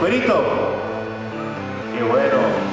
Cuerito. Qué bueno.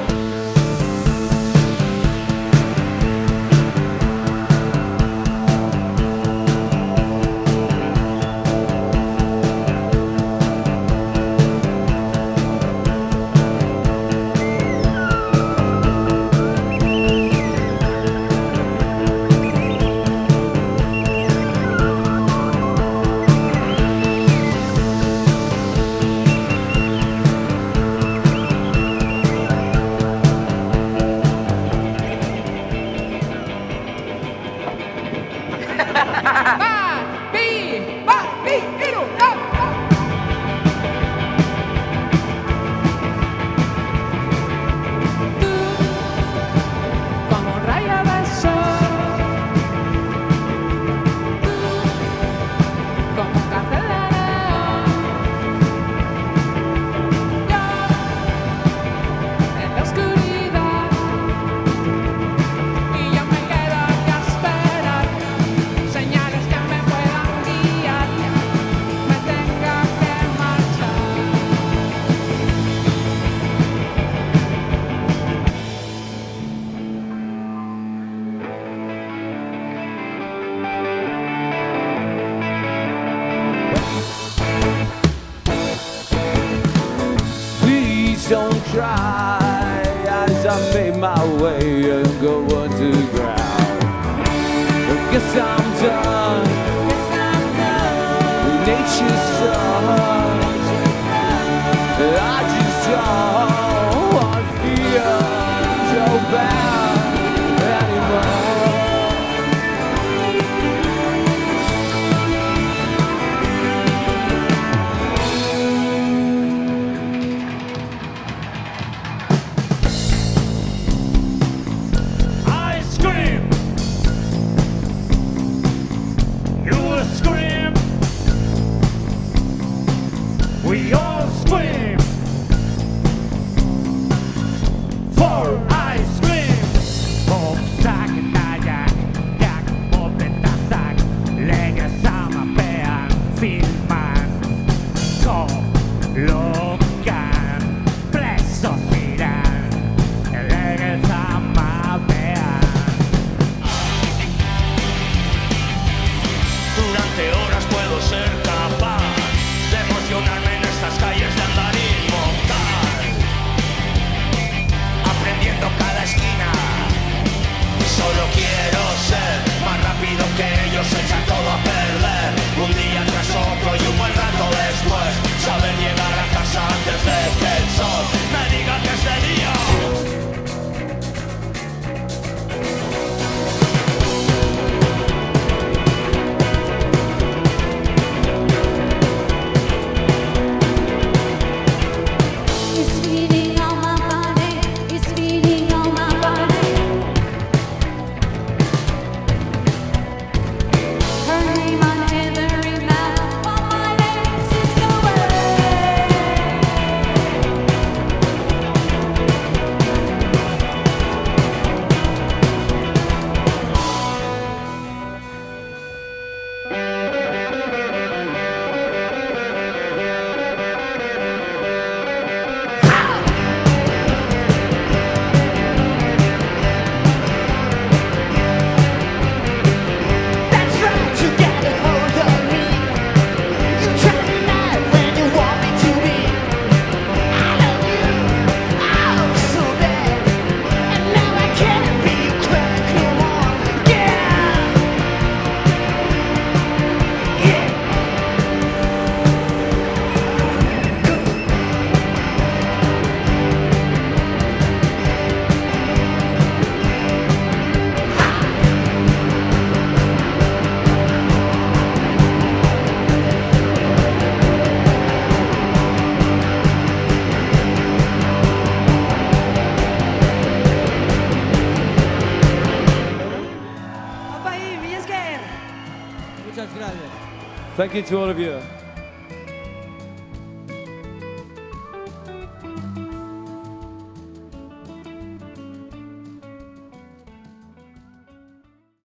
Don't cry as I make my way and go underground. I guess I'm done with nature's son. I just don't want to feel so bad anymore. We all scream for ice cream. Popsak daja, jak popetasak, lägger samma ben, filman, klockan, press och sidan, lägger samma ben. Durante horas puedo ser capaz de emocionarme en estas calles de andar inmortal, aprendiendo cada esquina. Solo quiero ser más rápido que ellos, echar todo a perder. Un día tras otro y un buen rato después, saber llegar a casa antes de que el sol me diga que es de día. Thank you to all of you.